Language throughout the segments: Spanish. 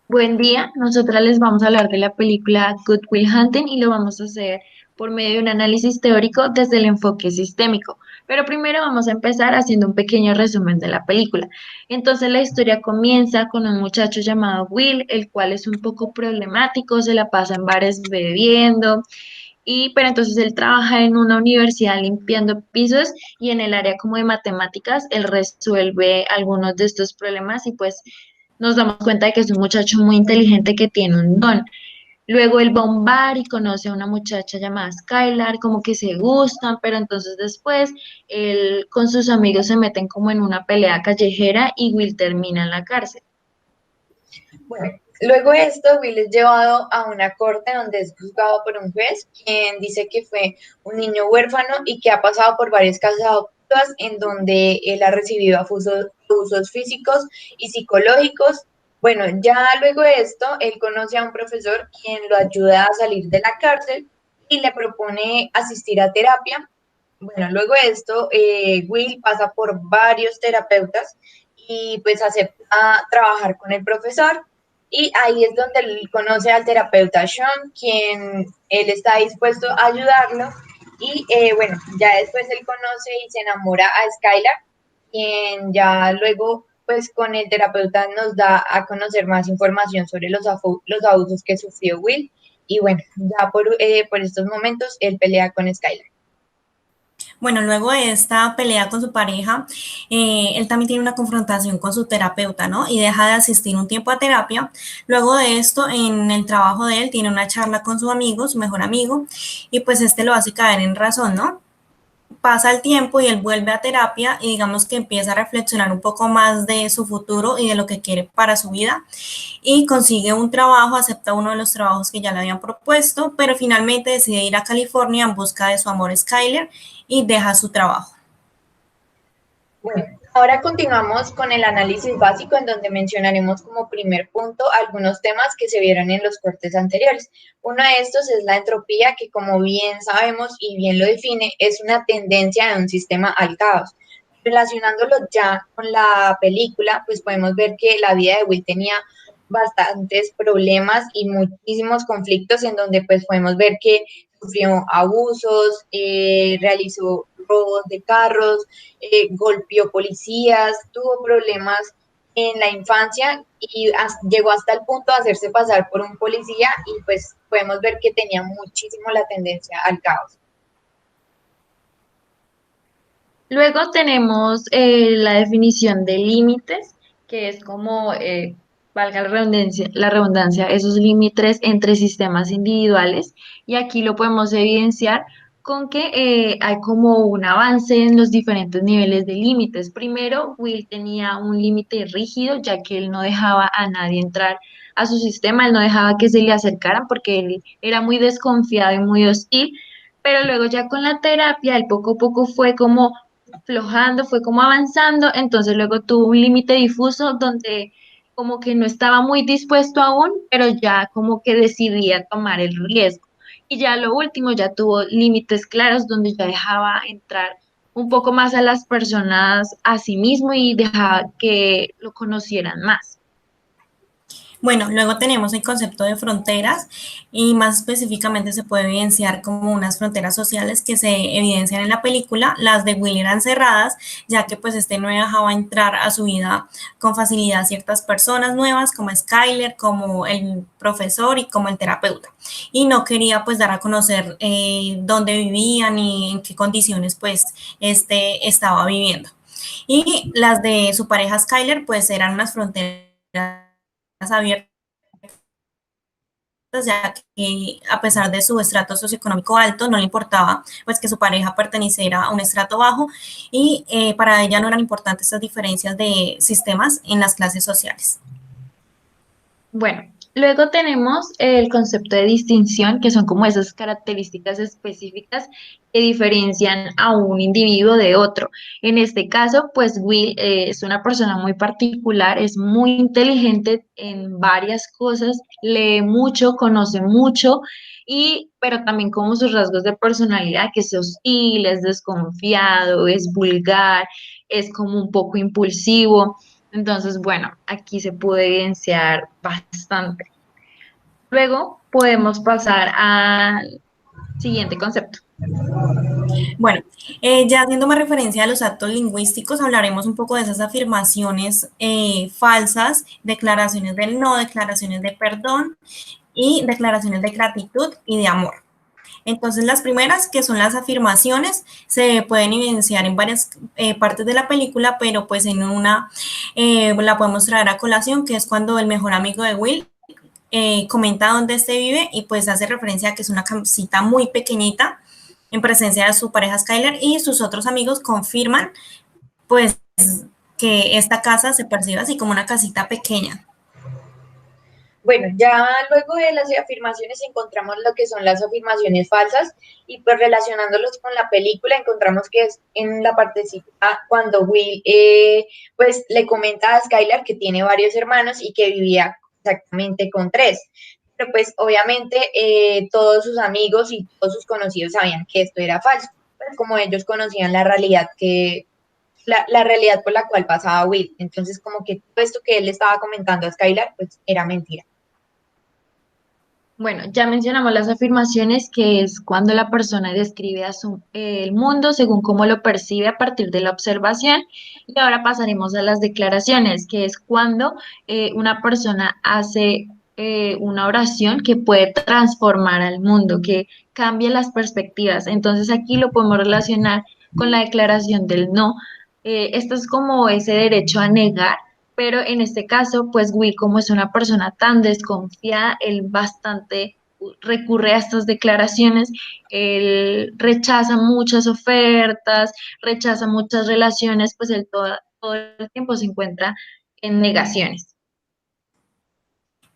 Buen día, nosotras les vamos a hablar de la película Good Will Hunting y lo vamos a hacer por medio de un análisis teórico desde el enfoque sistémico. Pero primero vamos a empezar haciendo un pequeño resumen de la película. Entonces la historia comienza con un muchacho llamado Will, el cual es un poco problemático, se la pasa en bares bebiendo pero entonces él trabaja en una universidad limpiando pisos y en el área como de matemáticas, él resuelve algunos de estos problemas y pues nos damos cuenta de que es un muchacho muy inteligente que tiene un don. Luego él va a un bar y conoce a una muchacha llamada Skylar, como que se gustan, pero entonces después él con sus amigos se meten como en una pelea callejera y Will termina en la cárcel. Bueno, luego de esto, Will es llevado a una corte donde es juzgado por un juez, quien dice que fue un niño huérfano y que ha pasado por varias casas adoptivas en donde él ha recibido abusos físicos y psicológicos. Bueno, ya luego de esto, él conoce a un profesor quien lo ayuda a salir de la cárcel y le propone asistir a terapia. Bueno, luego de esto, Will pasa por varios terapeutas y pues acepta trabajar con el profesor y ahí es donde él conoce al terapeuta Sean, quien él está dispuesto a ayudarlo y bueno, ya después él conoce y se enamora a Skylar, quien ya luego pues con el terapeuta nos da a conocer más información sobre los abusos que sufrió Will y bueno, ya por estos momentos él pelea con Skylar. Bueno, luego de esta pelea con su pareja, él también tiene una confrontación con su terapeuta, ¿no? Y deja de asistir un tiempo a terapia. Luego de esto, en el trabajo de él, tiene una charla con su amigo, su mejor amigo, y pues este lo hace caer en razón, ¿no? Pasa el tiempo y él vuelve a terapia y digamos que empieza a reflexionar un poco más de su futuro y de lo que quiere para su vida y consigue un trabajo, acepta uno de los trabajos que ya le habían propuesto, pero finalmente decide ir a California en busca de su amor Skyler y deja su trabajo. Bueno, ahora continuamos con el análisis básico en donde mencionaremos como primer punto algunos temas que se vieron en los cortes anteriores. Uno de estos es la entropía, que como bien sabemos y bien lo define, es una tendencia de un sistema al caos. Relacionándolo ya con la película, pues podemos ver que la vida de Will tenía bastantes problemas y muchísimos conflictos en donde pues podemos ver que sufrió abusos, realizó robos de carros, golpeó policías, tuvo problemas en la infancia y llegó hasta el punto de hacerse pasar por un policía y pues podemos ver que tenía muchísimo la tendencia al caos. Luego tenemos la definición de límites, que es como, valga la redundancia, esos límites entre sistemas individuales. Y aquí lo podemos evidenciar con que hay como un avance en los diferentes niveles de límites. Primero, Will tenía un límite rígido, ya que él no dejaba a nadie entrar a su sistema, él no dejaba que se le acercaran porque él era muy desconfiado y muy hostil. Pero luego ya con la terapia, él poco a poco fue como aflojando, fue como avanzando, entonces luego tuvo un límite difuso donde como que no estaba muy dispuesto aún, pero ya como que decidía tomar el riesgo. Y ya lo último, ya tuvo límites claros donde ya dejaba entrar un poco más a las personas a sí mismo y dejaba que lo conocieran más. Bueno, luego tenemos el concepto de fronteras y más específicamente se puede evidenciar como unas fronteras sociales que se evidencian en la película. Las de Will eran cerradas, ya que pues este no dejaba entrar a su vida con facilidad ciertas personas nuevas como Skyler, como el profesor y como el terapeuta. Y no quería pues dar a conocer dónde vivían y en qué condiciones pues este estaba viviendo. Y las de su pareja Skyler pues eran unas fronteras abiertas, ya que a pesar de su estrato socioeconómico alto, no le importaba pues que su pareja perteneciera a un estrato bajo y para ella no eran importantes estas diferencias de sistemas en las clases sociales. Bueno, luego tenemos el concepto de distinción, que son como esas características específicas que diferencian a un individuo de otro. En este caso, pues Will es una persona muy particular, es muy inteligente en varias cosas, lee mucho, conoce mucho, pero también como sus rasgos de personalidad, que es hostil, es desconfiado, es vulgar, es como un poco impulsivo. Entonces, bueno, aquí se puede evidenciar bastante. Luego podemos pasar al siguiente concepto. Bueno, ya haciendo más referencia a los actos lingüísticos, hablaremos un poco de esas afirmaciones falsas, declaraciones del no, declaraciones de perdón y declaraciones de gratitud y de amor. Entonces, las primeras, que son las afirmaciones, se pueden evidenciar en varias partes de la película, pero pues en una la podemos traer a colación, que es cuando el mejor amigo de Will comenta dónde este vive y pues hace referencia a que es una casita muy pequeñita en presencia de su pareja Skyler, y sus otros amigos confirman pues que esta casa se percibe así como una casita pequeña. Bueno, ya luego de las afirmaciones encontramos lo que son las afirmaciones falsas y pues relacionándolos con la película encontramos que es en la partecita cuando Will pues le comenta a Skylar que tiene varios hermanos y que vivía exactamente con tres. Pero pues obviamente todos sus amigos y todos sus conocidos sabían que esto era falso, pues como ellos conocían la realidad la realidad por la cual pasaba Will. Entonces como que todo esto que él le estaba comentando a Skylar pues era mentira. Bueno, ya mencionamos las afirmaciones, que es cuando la persona describe el mundo según cómo lo percibe a partir de la observación. Y ahora pasaremos a las declaraciones, que es cuando una persona hace una oración que puede transformar al mundo, que cambia las perspectivas. Entonces aquí lo podemos relacionar con la declaración del no. Esto es como ese derecho a negar, pero en este caso, pues Will, como es una persona tan desconfiada, él bastante recurre a estas declaraciones, él rechaza muchas ofertas, rechaza muchas relaciones, pues él todo el tiempo se encuentra en negaciones.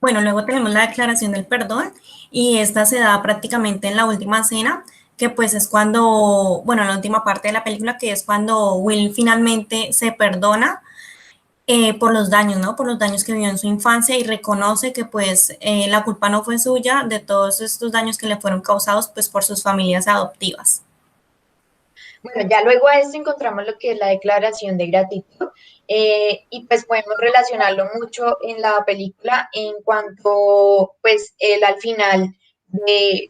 Bueno, luego tenemos la declaración del perdón y esta se da prácticamente en la última escena, que pues es cuando, bueno, la última parte de la película, que es cuando Will finalmente se perdona por los daños, ¿no? Por los daños que vivió en su infancia y reconoce que pues la culpa no fue suya de todos estos daños que le fueron causados pues por sus familias adoptivas. Bueno, ya luego a esto encontramos lo que es la declaración de gratitud y pues podemos relacionarlo mucho en la película en cuanto pues él al final de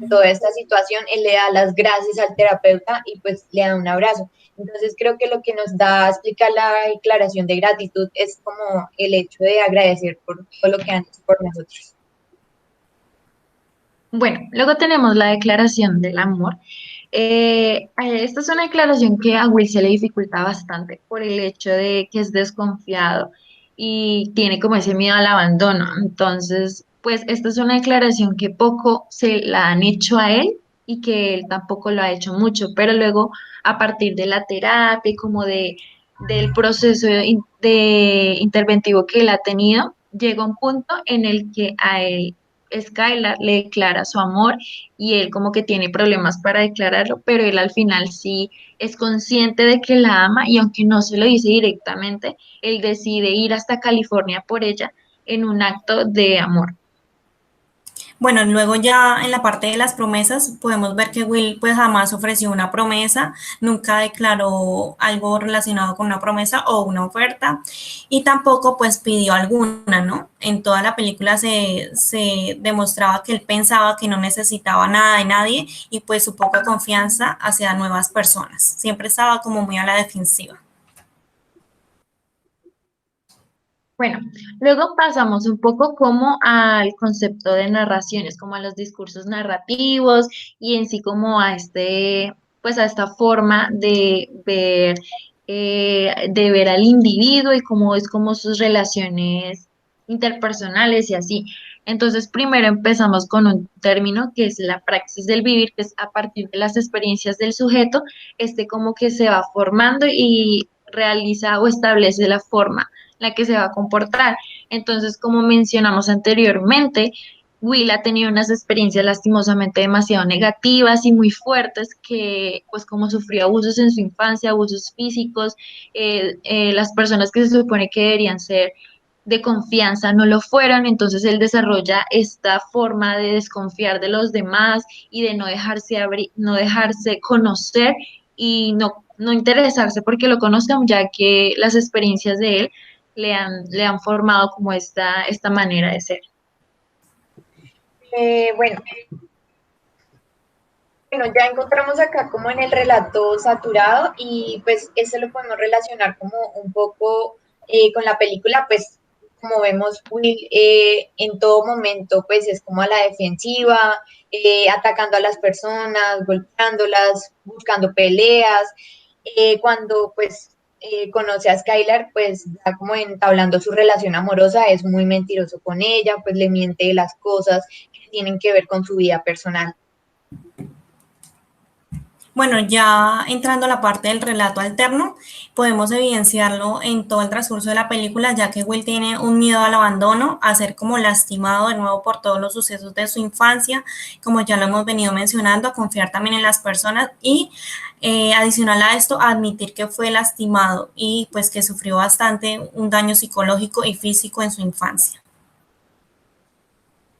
toda esta situación, él le da las gracias al terapeuta y pues le da un abrazo. Entonces creo que lo que nos da a explicar la declaración de gratitud es como el hecho de agradecer por todo lo que han hecho por nosotros. Bueno, luego tenemos la declaración del amor. Esta es una declaración que a Will se le dificulta bastante por el hecho de que es desconfiado y tiene como ese miedo al abandono. Entonces, pues esta es una declaración que poco se la han hecho a él y que él tampoco lo ha hecho mucho, pero luego a partir de la terapia y como del proceso de interventivo que él ha tenido, llega un punto en el que a él Skylar le declara su amor y él como que tiene problemas para declararlo, pero él al final sí es consciente de que la ama y aunque no se lo dice directamente, él decide ir hasta California por ella en un acto de amor. Bueno, luego ya en la parte de las promesas podemos ver que Will pues jamás ofreció una promesa, nunca declaró algo relacionado con una promesa o una oferta y tampoco pues pidió alguna, ¿no? En toda la película se demostraba que él pensaba que no necesitaba nada de nadie y pues su poca confianza hacia nuevas personas. Siempre estaba como muy a la defensiva. Bueno, luego pasamos un poco como al concepto de narraciones, como a los discursos narrativos y en sí como a pues a esta forma de ver al individuo y cómo es como sus relaciones interpersonales y así. Entonces, primero empezamos con un término que es la praxis del vivir, que es a partir de las experiencias del sujeto, como que se va formando y realiza o establece la forma la que se va a comportar. Entonces, como mencionamos anteriormente, Will ha tenido unas experiencias lastimosamente demasiado negativas y muy fuertes que, pues como sufrió abusos en su infancia, abusos físicos, las personas que se supone que deberían ser de confianza no lo fueron, entonces él desarrolla esta forma de desconfiar de los demás y de no dejarse abrir, no dejarse conocer y no interesarse porque lo conozcan, ya que las experiencias de él le han formado como esta manera de ser. Bueno, bueno, ya encontramos acá como en el relato saturado y pues eso lo podemos relacionar como un poco con la película, pues como vemos Will en todo momento pues es como a la defensiva, atacando a las personas, golpeándolas, buscando peleas, cuando pues conoce a Skylar pues ya como entablando su relación amorosa es muy mentiroso con ella, pues le miente de las cosas que tienen que ver con su vida personal. Bueno, ya entrando a la parte del relato alterno, podemos evidenciarlo en todo el transcurso de la película, ya que Will tiene un miedo al abandono, a ser como lastimado de nuevo por todos los sucesos de su infancia, como ya lo hemos venido mencionando, a confiar también en las personas y adicional a esto, a admitir que fue lastimado y pues que sufrió bastante un daño psicológico y físico en su infancia.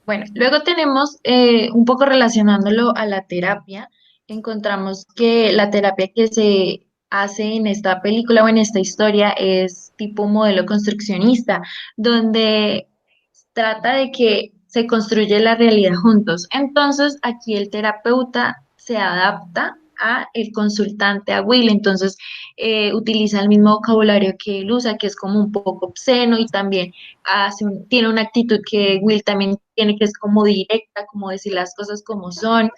Bueno, luego tenemos un poco relacionándolo a la terapia, encontramos que la terapia que se hace en esta película o en esta historia es tipo modelo construccionista, donde trata de que se construye la realidad juntos. Entonces, aquí el terapeuta se adapta a el consultante, a Will, entonces utiliza el mismo vocabulario que él usa, que es como un poco obsceno y también tiene una actitud que Will también tiene, que es como directa, como decir las cosas como son.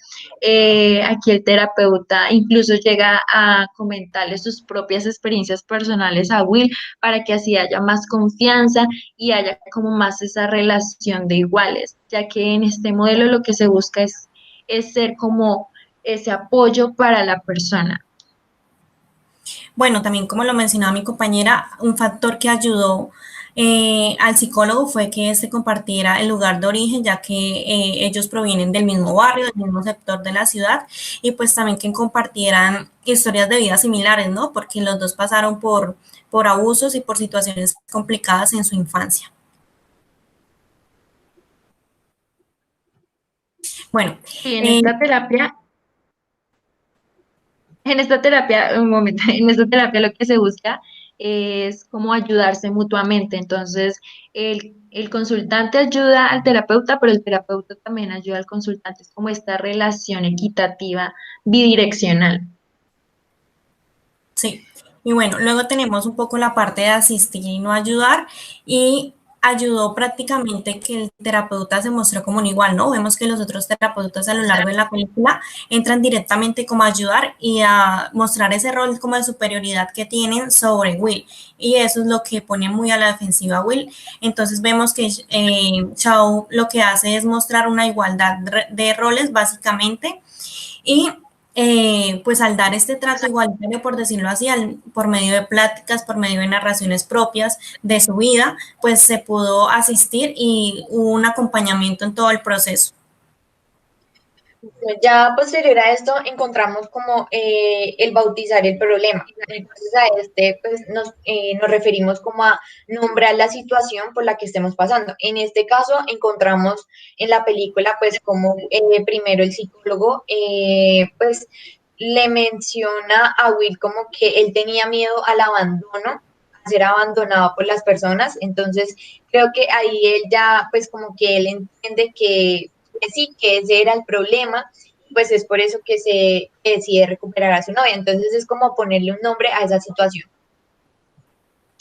Aquí el terapeuta incluso llega a comentarle sus propias experiencias personales a Will para que así haya más confianza y haya como más esa relación de iguales, ya que en este modelo lo que se busca es ser como ese apoyo para la persona. Bueno, también como lo mencionaba mi compañera, un factor que ayudó al psicólogo fue que se compartiera el lugar de origen, ya que ellos provienen del mismo barrio, del mismo sector de la ciudad, y pues también que compartieran historias de vida similares, ¿no? Porque los dos pasaron por abusos y por situaciones complicadas en su infancia. Bueno, Y eh, en esta terapia, un momento, en esta terapia lo que se busca es como ayudarse mutuamente. Entonces, el consultante ayuda al terapeuta, pero el terapeuta también ayuda al consultante. Es como esta relación equitativa bidireccional. sí, y bueno, luego tenemos un poco la parte de asistir y no ayudar y ayudó prácticamente que el terapeuta se mostró como un igual, ¿no? Vemos que los otros terapeutas a lo largo de la película entran directamente como a ayudar y a mostrar ese rol como de superioridad que tienen sobre Will y eso es lo que pone muy a la defensiva a Will. Entonces vemos que Chao lo que hace es mostrar una igualdad de roles básicamente y pues al dar este trato igualitario, por decirlo así, por medio de pláticas, por medio de narraciones propias de su vida, pues se pudo asistir y hubo un acompañamiento en todo el proceso. Ya posterior a esto encontramos como el bautizar el problema. Entonces a este pues nos referimos como a nombrar la situación por la que estemos pasando. En este caso encontramos en la película pues como primero el psicólogo pues le menciona a Will como que él tenía miedo al abandono, a ser abandonado por las personas. Entonces creo que ahí él ya pues como que él entiende que sí, que ese era el problema, pues es por eso que decide recuperar a su novia. Entonces es como ponerle un nombre a esa situación.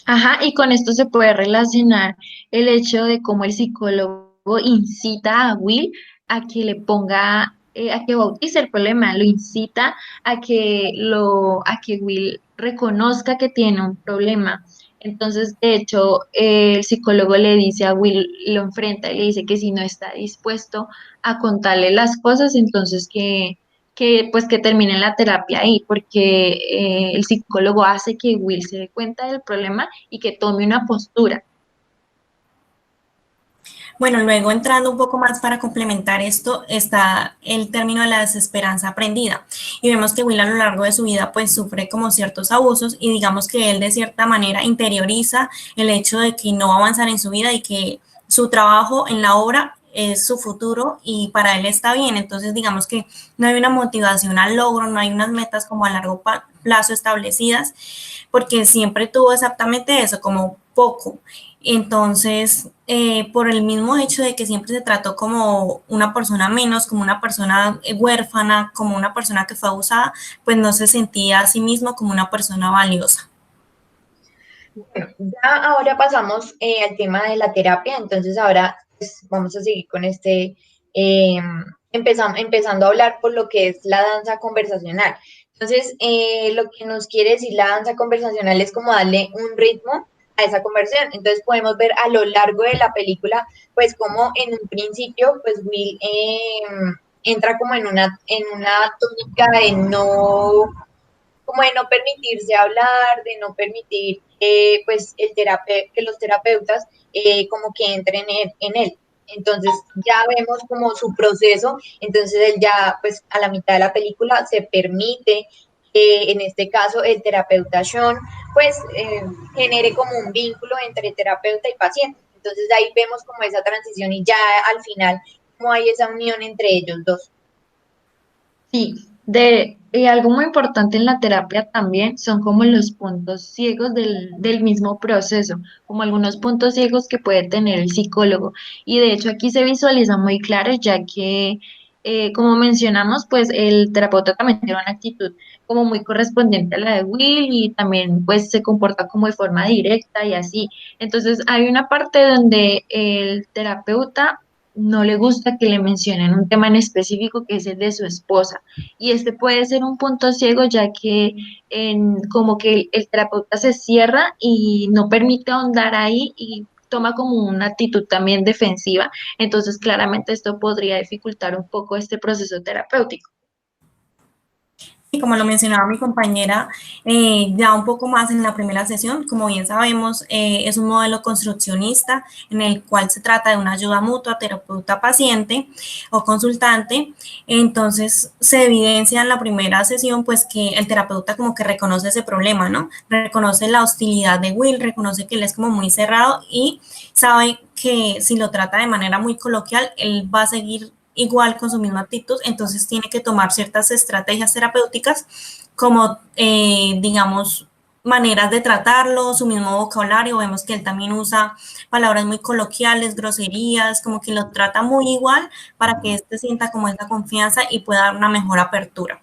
Ajá, y con esto se puede relacionar el hecho de cómo el psicólogo incita a Will a que le ponga, a que bautice el problema, lo incita a que Will reconozca que tiene un problema. Entonces, de hecho, el psicólogo le dice a Will, lo enfrenta y le dice que si no está dispuesto a contarle las cosas, entonces que pues que termine la terapia ahí, porque el psicólogo hace que Will se dé cuenta del problema y que tome una postura. Bueno, luego entrando un poco más para complementar esto, está el término de la desesperanza aprendida. Y vemos que Will a lo largo de su vida pues sufre como ciertos abusos y digamos que él de cierta manera interioriza el hecho de que no va a avanzar en su vida y que su trabajo en la obra es su futuro y para él está bien. Entonces digamos que no hay una motivación al logro, no hay unas metas como a largo plazo establecidas, porque siempre tuvo exactamente eso, como poco. Entonces, por el mismo hecho de que siempre se trató como una persona menos, como una persona huérfana, como una persona que fue abusada, pues no se sentía a sí mismo como una persona valiosa. Bueno, ya ahora pasamos al tema de la terapia, entonces ahora pues, vamos a seguir con eh, empezando a hablar por lo que es la danza conversacional. Entonces, lo que nos quiere decir la danza conversacional es como darle un ritmo a esa conversación. Entonces podemos ver a lo largo de la película, pues como en un principio, pues Will entra como en una tónica de no como de no permitirse hablar, de no permitir pues que los terapeutas como que entren en él. Entonces ya vemos como su proceso, entonces él ya pues a la mitad de la película se permite que en este caso el terapeuta Sean pues genere como un vínculo entre terapeuta y paciente. Entonces ahí vemos como esa transición y ya al final como hay esa unión entre ellos dos. Sí, y algo muy importante en la terapia también son como los puntos ciegos del mismo proceso, como algunos puntos ciegos que puede tener el psicólogo. Y de hecho aquí se visualiza muy claro, ya que, como mencionamos, pues el terapeuta también tiene una actitud como muy correspondiente a la de Will y también pues se comporta como de forma directa y así. Entonces hay una parte donde el terapeuta no le gusta que le mencionen un tema en específico que es el de su esposa. Y este puede ser un punto ciego ya que como que el terapeuta se cierra y no permite ahondar ahí y toma como una actitud también defensiva. Entonces, claramente esto podría dificultar un poco este proceso terapéutico. Y como lo mencionaba mi compañera, ya un poco más en la primera sesión, como bien sabemos, es un modelo construccionista en el cual se trata de una ayuda mutua terapeuta-paciente o consultante. Entonces, se evidencia en la primera sesión, pues que el terapeuta como que reconoce ese problema, ¿no? Reconoce la hostilidad de Will, reconoce que él es como muy cerrado y sabe que si lo trata de manera muy coloquial, él va a seguir igual con su misma actitud, entonces tiene que tomar ciertas estrategias terapéuticas como, digamos, maneras de tratarlo, su mismo vocabulario, vemos que él también usa palabras muy coloquiales, groserías, como que lo trata muy igual para que éste sienta como esa confianza y pueda dar una mejor apertura.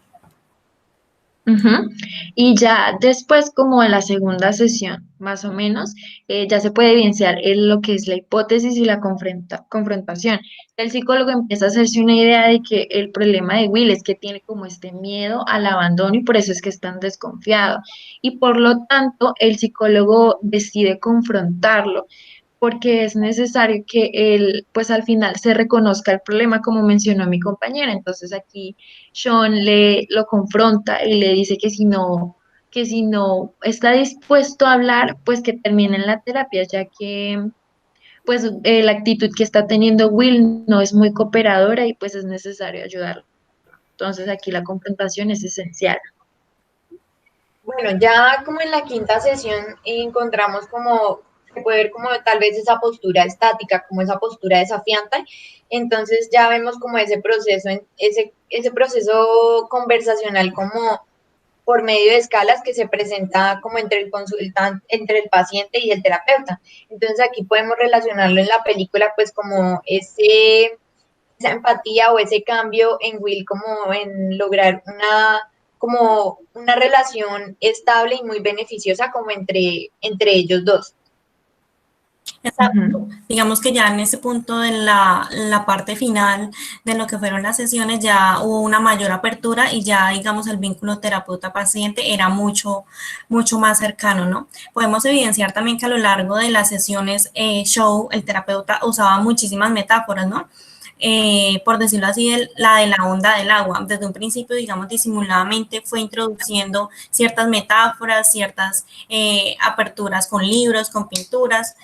Ujú. Y ya después, como en la segunda sesión, más o menos, ya se puede evidenciar lo que es la hipótesis y la confrontación. El psicólogo empieza a hacerse una idea de que el problema de Will es que tiene como este miedo al abandono y por eso es que es tan desconfiado. Y por lo tanto, el psicólogo decide confrontarlo porque es necesario que él, pues al final se reconozca el problema, como mencionó mi compañera. Entonces aquí Sean lo confronta y le dice que si no está dispuesto a hablar, pues que termine en la terapia, ya que pues la actitud que está teniendo Will no es muy cooperadora y pues es necesario ayudarlo. Entonces aquí la confrontación es esencial. Bueno, ya como en la quinta sesión encontramos como, se puede ver como tal vez esa postura estática, como esa postura desafiante, entonces ya vemos como ese proceso, ese proceso conversacional como por medio de escalas que se presenta como entre el consultante, entre el paciente y el terapeuta. Entonces aquí podemos relacionarlo en la película pues como esa empatía o ese cambio en Will como en lograr como una relación estable y muy beneficiosa como entre ellos dos. Exacto. Digamos que ya en ese punto de la parte final de lo que fueron las sesiones ya hubo una mayor apertura y ya digamos el vínculo terapeuta-paciente era mucho más cercano, ¿no? Podemos evidenciar también que a lo largo de las sesiones el terapeuta usaba muchísimas metáforas, ¿no? Por decirlo así, la de la onda del agua. Desde un principio, digamos, disimuladamente fue introduciendo ciertas metáforas, ciertas aperturas con libros, con pinturas,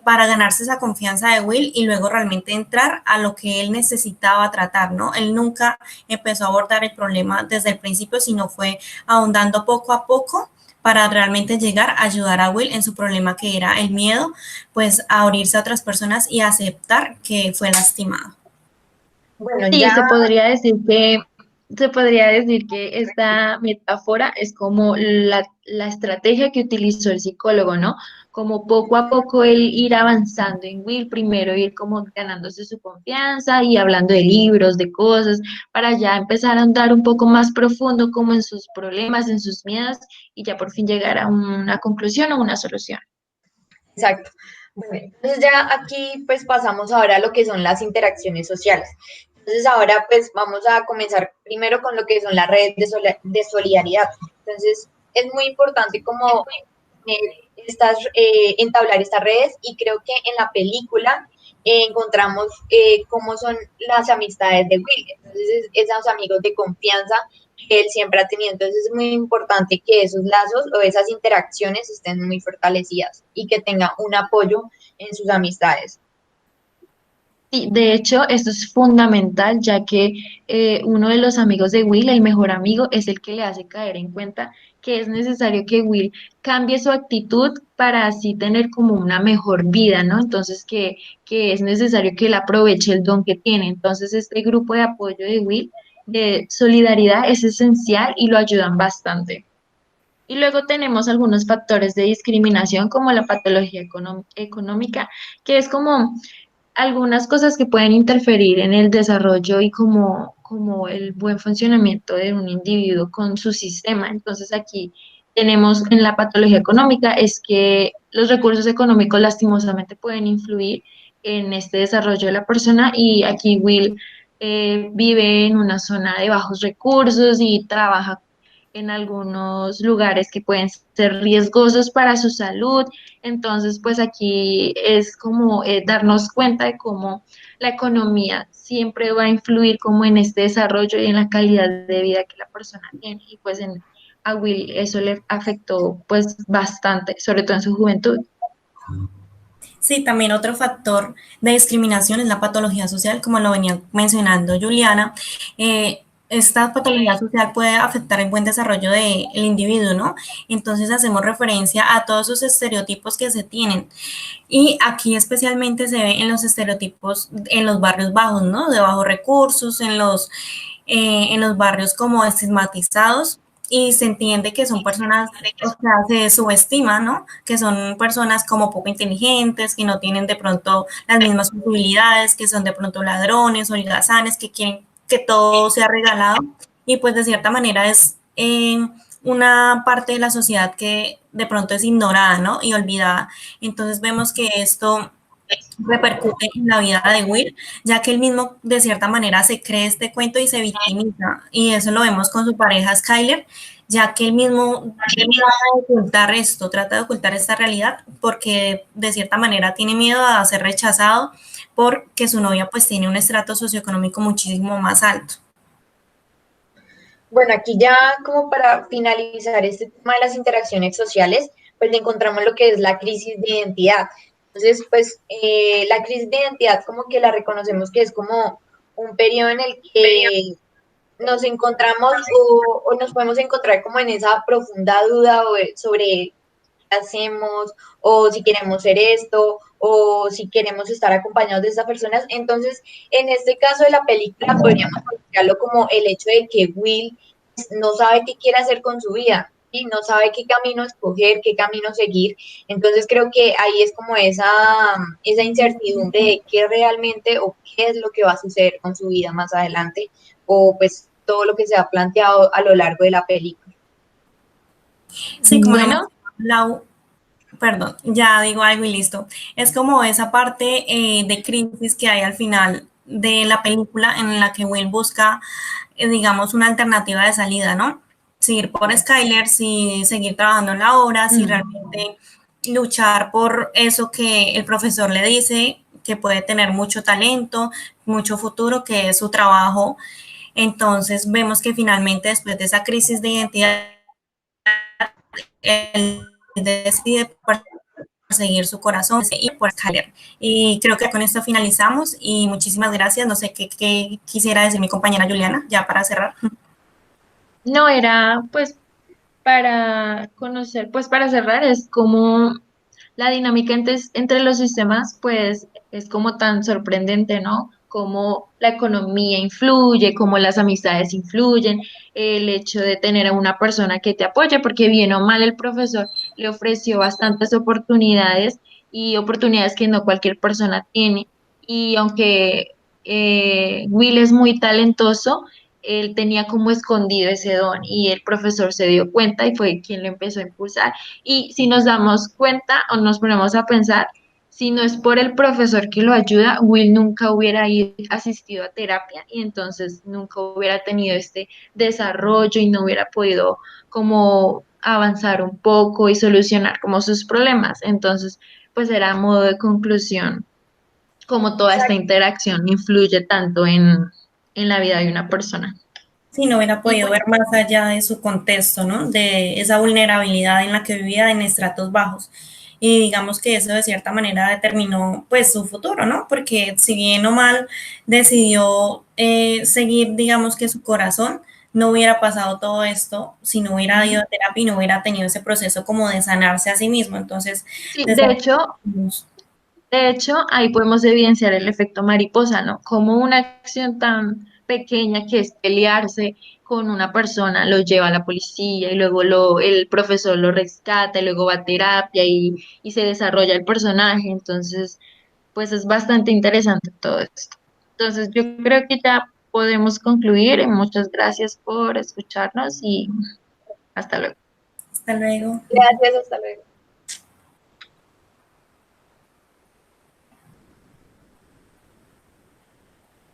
para ganarse esa confianza de Will y luego realmente entrar a lo que él necesitaba tratar, ¿no? Él nunca empezó a abordar el problema desde el principio, sino fue ahondando poco a poco para realmente llegar a ayudar a Will en su problema que era el miedo, pues a abrirse a otras personas y aceptar que fue lastimado. Bueno, Sí, ya, se podría decir que Se podría decir que esta metáfora es como la estrategia que utilizó el psicólogo, ¿no? Como poco a poco él ir avanzando en Will, primero ir como ganándose su confianza y hablando de libros, de cosas, para ya empezar a andar un poco más profundo como en sus problemas, en sus miedos y ya por fin llegar a una conclusión o una solución. Exacto. Bueno, entonces ya aquí pues pasamos ahora a lo que son las interacciones sociales. Entonces ahora pues vamos a comenzar primero con lo que son las redes de solidaridad. Entonces es muy importante como entablar estas redes y creo que en la película encontramos cómo son las amistades de Will. Entonces esos amigos de confianza que él siempre ha tenido. Entonces es muy importante que esos lazos o esas interacciones estén muy fortalecidas y que tenga un apoyo en sus amistades. Sí, de hecho, esto es fundamental, ya que uno de los amigos de Will, el mejor amigo, es el que le hace caer en cuenta que es necesario que Will cambie su actitud para así tener como una mejor vida, ¿no? Entonces, que es necesario que él aproveche el don que tiene. Entonces, este grupo de apoyo de Will, de solidaridad, es esencial y lo ayudan bastante. Y luego tenemos algunos factores de discriminación, como la patología económica, que es como algunas cosas que pueden interferir en el desarrollo y como el buen funcionamiento de un individuo con su sistema. Entonces aquí tenemos en la patología económica es que los recursos económicos lastimosamente pueden influir en este desarrollo de la persona y aquí Will vive en una zona de bajos recursos y trabaja en algunos lugares que pueden ser riesgosos para su salud. Entonces, pues aquí es como darnos cuenta de cómo la economía siempre va a influir como en este desarrollo y en la calidad de vida que la persona tiene. Y pues a Will eso le afectó pues bastante, sobre todo en su juventud. Sí, también otro factor de discriminación es la patología social, como lo venía mencionando Juliana. Esta patología social puede afectar el buen desarrollo del individuo, ¿no? Entonces hacemos referencia a todos esos estereotipos que se tienen. Y aquí especialmente se ve en los estereotipos en los barrios bajos, ¿no? De bajos recursos, en los barrios como estigmatizados y se entiende que son personas, o sea, se subestima, ¿no? Que son personas como poco inteligentes, que no tienen de pronto las mismas posibilidades, que son de pronto ladrones, holgazanes, que quieren que todo sea regalado y pues de cierta manera es una parte de la sociedad que de pronto es ignorada, ¿no? Y olvidada. Entonces vemos que esto repercute en la vida de Will, ya que él mismo de cierta manera se cree este cuento y se victimiza. Y eso lo vemos con su pareja Skyler, ya que él mismo trata de ocultar esto, trata de ocultar esta realidad porque de cierta manera tiene miedo a ser rechazado porque su novia pues tiene un estrato socioeconómico muchísimo más alto. Bueno, aquí ya como para finalizar este tema de las interacciones sociales, pues encontramos lo que es la crisis de identidad. Entonces, pues la crisis de identidad como que la reconocemos que es como un periodo en el que nos encontramos o nos podemos encontrar como en esa profunda duda sobre qué hacemos o si queremos ser esto o si queremos estar acompañados de estas personas. Entonces, en este caso de la película podríamos explicarlo como el hecho de que Will no sabe qué quiere hacer con su vida y no sabe qué camino escoger, qué camino seguir. Entonces creo que ahí es como esa incertidumbre de qué realmente o qué es lo que va a suceder con su vida más adelante o pues todo lo que se ha planteado a lo largo de la película. Sí, como lo Bueno, mencionó Lau, perdón, ya digo algo y listo. Es como esa parte de crisis que hay al final de la película en la que Will busca, digamos, una alternativa de salida, ¿no? Si ir por Skyler, si seguir trabajando en la obra, si realmente luchar por eso que el profesor le dice, que puede tener mucho talento, mucho futuro, que es su trabajo. Entonces vemos que finalmente después de esa crisis de identidad, él decide seguir su corazón y por Skyler. Y creo que con esto finalizamos y muchísimas gracias. No sé qué quisiera decir mi compañera Juliana, ya para cerrar. no era pues para conocer, pues para cerrar, es como la dinámica entre los sistemas, pues es como tan sorprendente, ¿no? cómo la economía influye, cómo las amistades influyen, el hecho de tener a una persona que te apoye, porque bien o mal el profesor le ofreció bastantes oportunidades y oportunidades que no cualquier persona tiene. Y aunque Will es muy talentoso, él tenía como escondido ese don y el profesor se dio cuenta y fue quien lo empezó a impulsar. Y si nos damos cuenta o nos ponemos a pensar, si no es por el profesor que lo ayuda, Will nunca hubiera asistido a terapia y entonces nunca hubiera tenido este desarrollo y no hubiera podido como avanzar un poco y solucionar como sus problemas. Entonces, pues era a modo de conclusión cómo toda esta interacción influye tanto en la vida de una persona. Sí, no hubiera Y podido pues ver más allá de su contexto, ¿no? De esa vulnerabilidad en la que vivía en estratos bajos. Y digamos que eso de cierta manera determinó pues su futuro, ¿no? Porque si bien o mal decidió seguir, digamos que su corazón, no hubiera pasado todo esto si no hubiera ido a ujú. terapia y no hubiera tenido ese proceso como de sanarse a sí mismo. Entonces, Sí, desarrollamos. de hecho, ahí podemos evidenciar el efecto mariposa, ¿no? Como una acción tan pequeña que es pelearse con una persona lo lleva a la policía y luego el profesor lo rescata y luego va a terapia y se desarrolla el personaje. Entonces, pues es bastante interesante todo esto. Entonces, yo creo que ya podemos concluir. Muchas gracias por escucharnos y hasta luego. Hasta luego. Gracias, hasta luego.